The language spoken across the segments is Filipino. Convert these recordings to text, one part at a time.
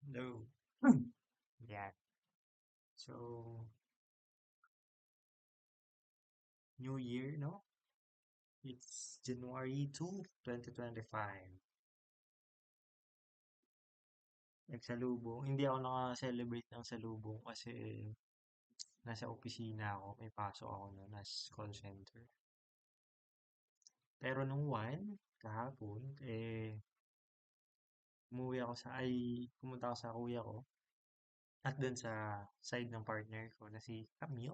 Hello. Yan. So, New Year, no? It's January 2, 2025. Nagsalubong. Hindi ako naka-celebrate ng salubong kasi nasa opisina ako. May pasok ako noon as call center. Pero nung kahapon, pumunta ako sa kuya ko at dun sa side ng partner ko na si Camille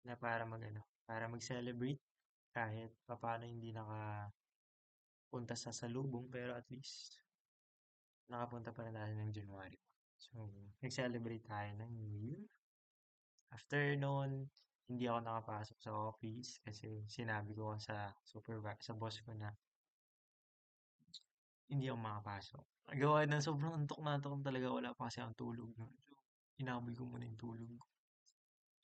na para mag-celebrate kahit papaano hindi nakapunta sa salubong pero at least nakapunta pa rin tayo ng January 1. So, nag-celebrate tayo ng New Year. After noon, hindi ako nakapasok sa office kasi sinabi ko sa boss ko na hindi ako makapasok. Gawa ng sobrang antok na antok talaga, wala pa kasi ang tulog. No? So, inabol ko muna yung tulog ko.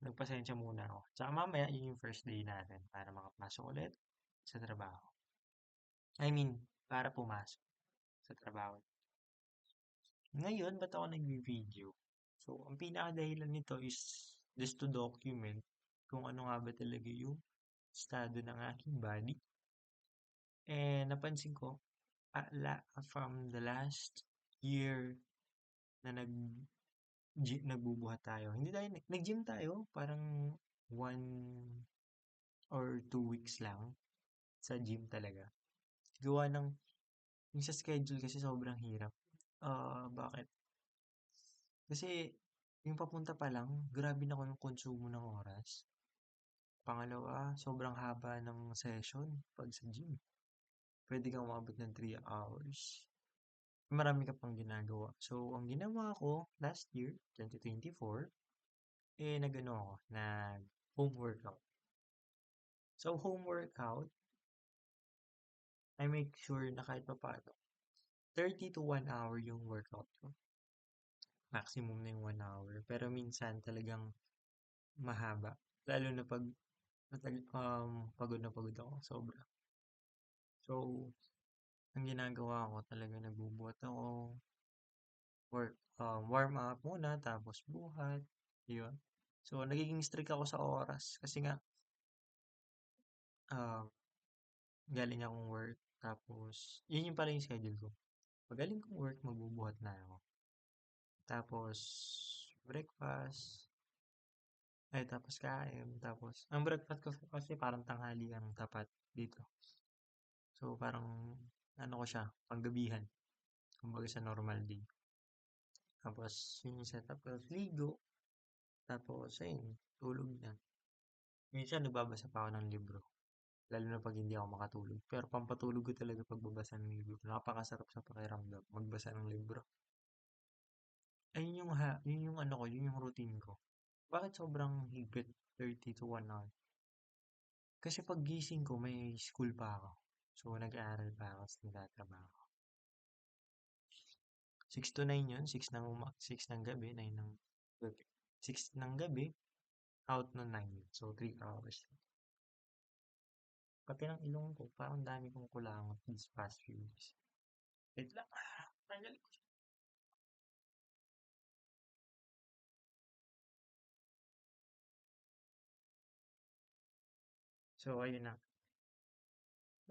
Nagpasensya muna ako. Tsaka mamaya, yun yung first day natin para makapasok ulit sa trabaho. I mean, para pumasok sa trabaho. Ngayon, ba't ako nagvi-video? So, ang pinakadahilan nito is just to document kung ano nga ba talaga yung estado ng aking body. And napansin ko, from the last year na nagbubuhat tayo, hindi tayo, nag-gym tayo, parang 1 or 2 weeks lang sa gym talaga. Gawa ng, yung sa schedule kasi sobrang hirap. Bakit? Kasi yung papunta pa lang, grabe na ko yung konsumo ng oras. Pangalawa, sobrang haba ng session pag sa gym. Pwede kang umabot ng 3 hours. Marami ka pang ginagawa. So, ang ginawa ko last year, 2024, nag-ano ako, nag-home workout. So, home workout, I make sure na kahit pa paano, 30 to 1 hour yung workout ko. Maximum na yung 1 hour. Pero minsan talagang mahaba. Lalo na pagod na pagod ako, sobra. So, ang ginagawa ko talaga nagbubuhat ako, warm up muna, tapos buhat, yun. So, nagiging strict ako sa oras kasi nga, um, galing akong work, tapos, yun yung pala yung schedule ko. Pagaling kong work, magbubuhat na ako. Tapos, breakfast, tapos kain, tapos, ang breakfast ko kasi parang tanghali ang tapat dito. So, parang, ano ko siya, panggabihan, kumbaga sa normal day. Tapos, yun yung setup ko, ligo, tapos, ayun, tulog na. Minsan, nagbabasa pa ako ng libro. Lalo na pag hindi ako makatulog. Pero pampatulog ko talaga pagbabasa ng libro. Napakasarap sa pakiramdam, magbasa ng libro. Yun yung ano ko, yun yung routine ko. Bakit sobrang higpit 30 to 1 hour? Kasi pag gising ko, may school pa ako. So, nag-aaral pa ako sa nagtatrabaho. 6 to 9 yun, 6 ng gabi, 9 ng gabi. 6 ng gabi, out no 9. So, 3 hours. Pati ng ilong ko, parang dami kong kulangot these past few days. Wait lang. Tanggal ko. So, ayun na.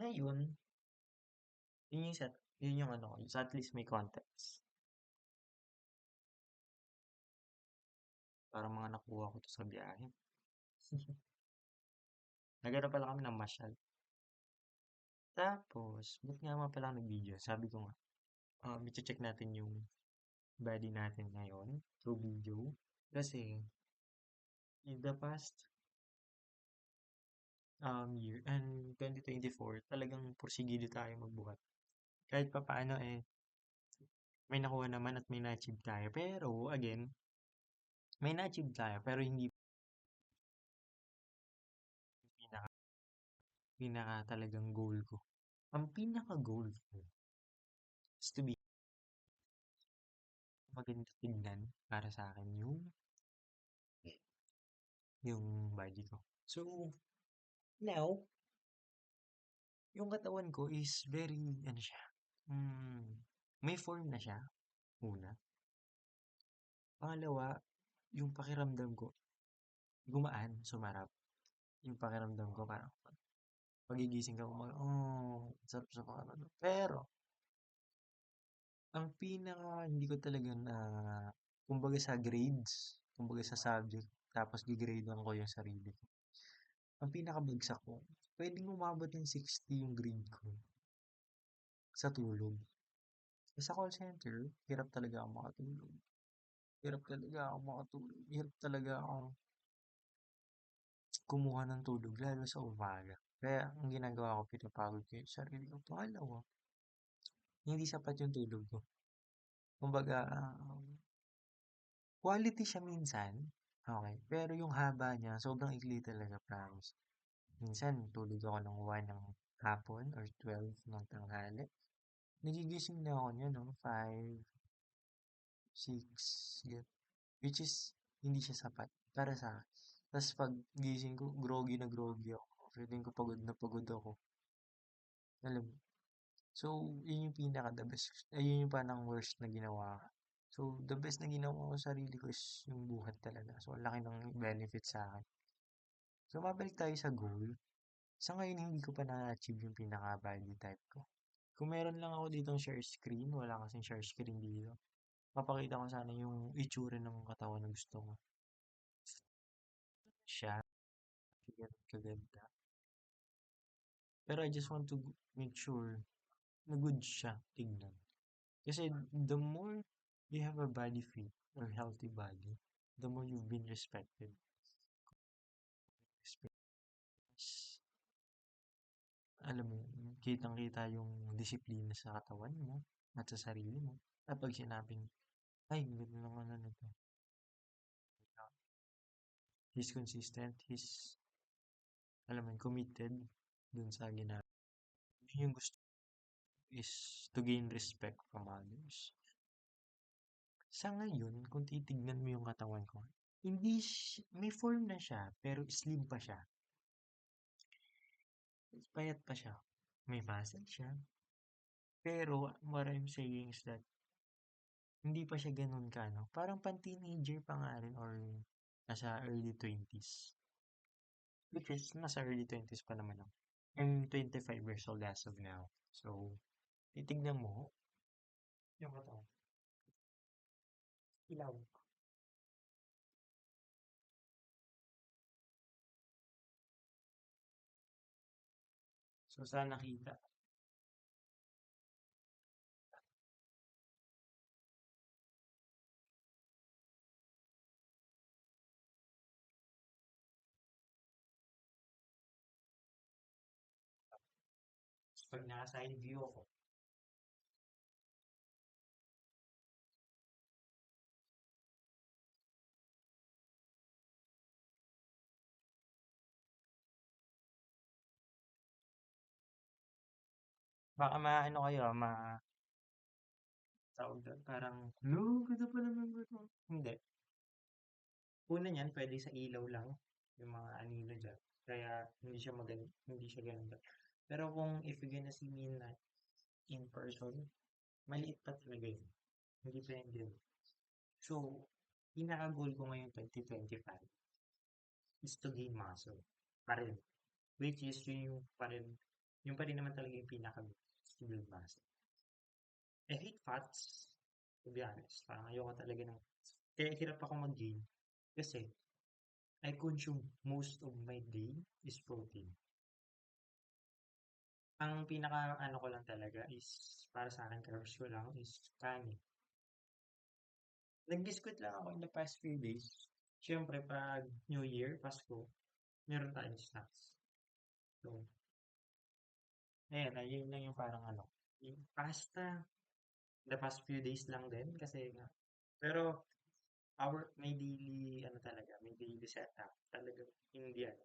Ngayon, yun yung ano, so at least may context. Parang mga nakuha ko to sa biyahe. Nagano pala kami ng masyal. Tapos, ba't nga pala ako nag-video? Sabi ko nga, i-check natin yung body natin ngayon through video. Kasi, in the past year and 2024, talagang porsigido tayo magbuhat. Kahit pa paano may nakuha naman at may na-achieve tayo. Pero, again, may na-achieve tayo pero hindi pinaka, pinaka talagang goal ko. Ang pinaka goal ko is to be maganda tignan para sa akin yung body ko. So, now, yung katawan ko is very, ano siya, may form na siya. una. Pangalawa, yung pakiramdam ko, gumaan, sumarap. Yung pakiramdam ko parang pagigising ka, sarap sa pakiramdam. Pero, ang pinaka hindi ko talaga na, kumbaga sa grades, kumbaga sa subject, tapos gigradean ko yung sarili ko. Ang pinakabagsak ko, pwedeng umabot ng 60 yung grade ko sa tulog. Sa call center, hirap talaga ako makatulog. Hirap talaga ako makatulog. Hirap talaga akong kumuha ng tulog, lalo sa umaga. Kaya ang ginagawa ko, pinapagod ko yung sarili ko. Pangalawa, hindi sapat yung tulog ko. Kumbaga, quality siya minsan, okay. Pero yung haba niya, sobrang ikli talaga, promise. Minsan, tulog ako ng 1 ng hapon or 12 ng tanghali. Nagigising na ako niya, no? 5, 6, yun. Which is, hindi siya sapat para sa akin. Tapos pag gising ko, groggy na groggy ako. Feeling ko pagod na pagod ako. Alam mo. So, yun yung pinaka the best. Yun yung parang worst na ginawa ko. So, the best na ginawa ko sa sarili ko is yung buhat talaga. So, ang laki ng benefit sa akin. So, mabalik tayo sa goal. Sa ngayon, hindi ko pa na-achieve yung pinaka-body type ko. Kung meron lang ako ditong share screen, wala kasing share screen dito. Papakita ko sana yung itsura ng katawan na gusto ko. Siya, ganun kaganda. Pero I just want to make sure na good siya tignan. Kasi the more you have a body fit or healthy body, the more you've been respected. Alam mo, kitang-kita yung disiplina sa katawan mo at sa sarili mo. At pag sinabing, ay, ganda ng ano nito. He's consistent, alam mo, committed dun sa ginagawa. Yun yung gusto is to gain respect from others. Sa ngayon, kung titignan mo yung katawan ko, may form na siya, pero slim pa siya. Payat pa siya. May muscle siya. Pero, what I'm saying is that, hindi pa siya ganun ka, no? Parang pan-teenager pa nga rin or nasa early 20s. Which is, nasa early 20s pa naman ako. I'm 25 years old as of now. So, titignan mo, yung katawan. Ilaw. So, saan nakita? Pag naka-side view ako, baka maano kayo, tawag doon, parang, hello, ganda pa naman ba ito? Hindi. Una niyan, pwede sa ilaw lang, yung mga anino dyan. Kaya, hindi siya ganda. Pero kung if you're gonna see me in person, maliit pa talaga yun. Hindi pa yan ganun. So, pinaka-goal ko ngayon 2025 is to gain muscle. Pa rin. Which is yung pa rin naman talaga yung pinaka-goal is to build muscle. I hate fats, to be honest. Parang ayoko talaga ng, kaya hirap ako mag-gain. Kasi, I consume most of my day is protein. Ang pinaka ano ko lang talaga is, para sa akin, carbs ko lang is kanin. Nag-biscuit lang ako in the past few days. Siyempre, pag New Year, Pasko, meron tayong snacks. So, ayun lang yung parang ano. Yung pasta, the past few days lang din kasi pero may daily ano talaga, may daily setup. Talaga hindi ano.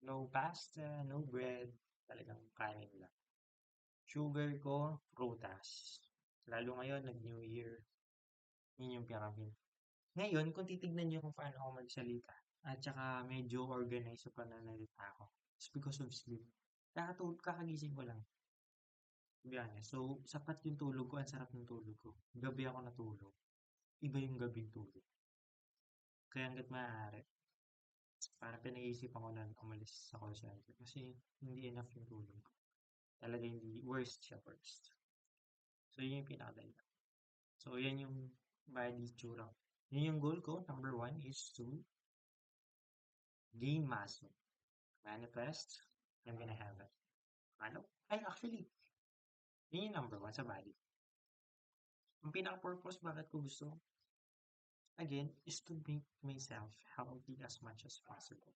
No pasta, no bread, talagang kanin lang. Sugar ko, prutas. Lalo ngayon, nag-New Year, yun yung pinaka. Ngayon, kung titignan niyo kung paano ako magsalita, at saka medyo organized sa pananalita ko, it's because of sleep. Kakagising ko lang. to be honest. So, sapat yung tulog ko, ang sarap ng tulog ko. Gabi ako natulog. Iba yung gabing tulog. Kaya hanggat maaari, parang pinag-iisipan ko na umalis sa call center kasi hindi enough yung tulog ko. Talaga hindi, worst siya, worst. So, yun yung pinakadahilan. So, yan yung body tsura ko. Yun yung goal ko. Number one is to gain muscle. Manifest, I'm gonna have it. Ano? Ay, actually, yun yung number one sa body. Ang pinaka-purpose bakit ko gusto, again, is to make myself healthy as much as possible.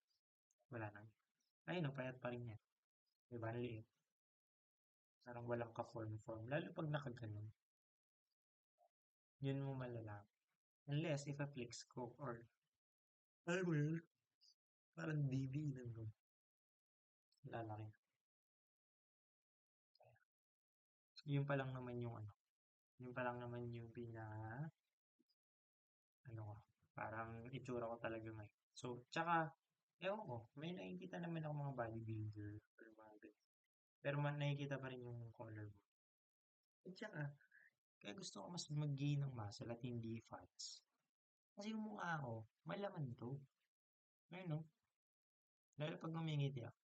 Wala nang. Ayun, no, payat pa rin yan. Diba? Liit. Parang walang ka-form-form. Lalo pag nakaganon, yun mo malalaman. Unless, if a-flex ko or, alam mo yun, parang DB lang ko. Lalaki. Yun pa lang naman yung ano. Yun pa lang naman yung ano ko, parang itsura ko talaga ngayon. So, tsaka, ewan ko, may nakikita naman ako mga bodybuilder or mga ganyan. Pero nakikita pa rin yung color mo. At tsaka, kaya gusto ko mas mag-gain ng muscle at hindi fats. Kasi yung mukha ko, malaman to. Ayun no? Lalo pag ngumingiti ako.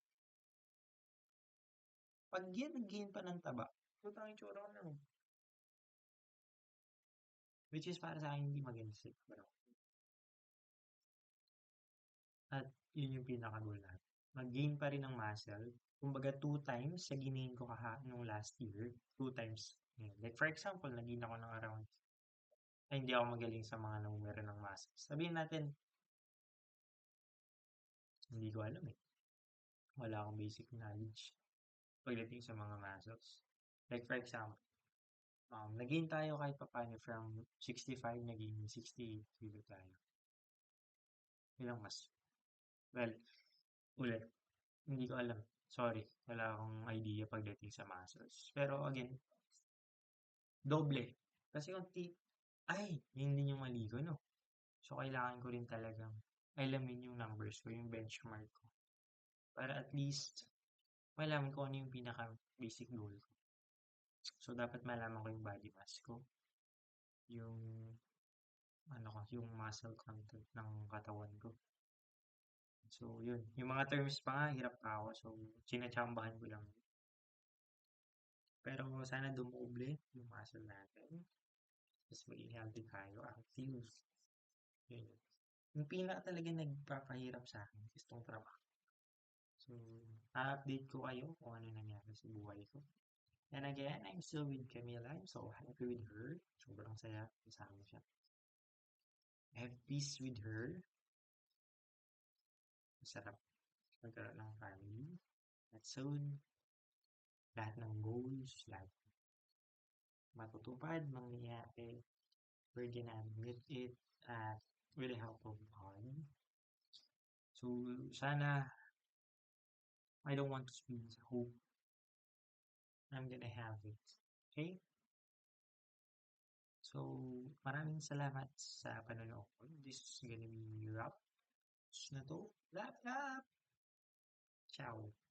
Pag yan, nag-gain pa ng taba, puta ang itsura ko na. Which is para sa akin hindi maganda siguro. At yun yung pinaka-goal natin. Mag-gain pa rin ng muscle. Kumbaga, 2 times sa ginain ko nung last year. 2 times. Yun. Like for example, nag-gain ako ng around, ay hindi ako magaling sa mga numero ng muscle. Sabihin natin, hindi ko alam eh. Wala akong basic knowledge pagdating sa mga muscles. Like for example, nag-gain tayo kahit pa paano from 65, naging 68 kilo tayo. Ilang mas? Well, ulit, hindi ko alam. Sorry, wala akong idea pagdating sa muscles. Pero again, doble. Kasi kung ay, yun din yung mali ko, no? So, kailangan ko rin talagang alamin yung numbers ko, yung benchmark ko. Para at least, malaman ko ano yung pinaka-basic goal ko. So, dapat malaman ko yung body mass ko, yung, ano ko, yung muscle content ng katawan ko. So, yun. Yung mga terms pa nga, hirap pa ako. So, sinachambahan ko lang. Pero sana dumuble yung muscle natin. Tapos maging healthy tayo, active. Yun. Yung pinaka talaga nagpapahirap sa akin is tong trabaho. So, update ko kayo kung ano nangyari sa buhay ko. And again, I'm still with Camila. I'm so happy with her. Sobrang saya. Kasama siya. I have peace with her. Masarap magkaroon ng family. At soon, lahat ng goals, lahat matutupad, mangyayari. We're gonna admit it at with the help of God. So, sana, I don't want to speak hope. I'm gonna have it. Okay? So, maraming salamat sa panonood. This is gonna be wrap na to. Wrap, wrap! Ciao!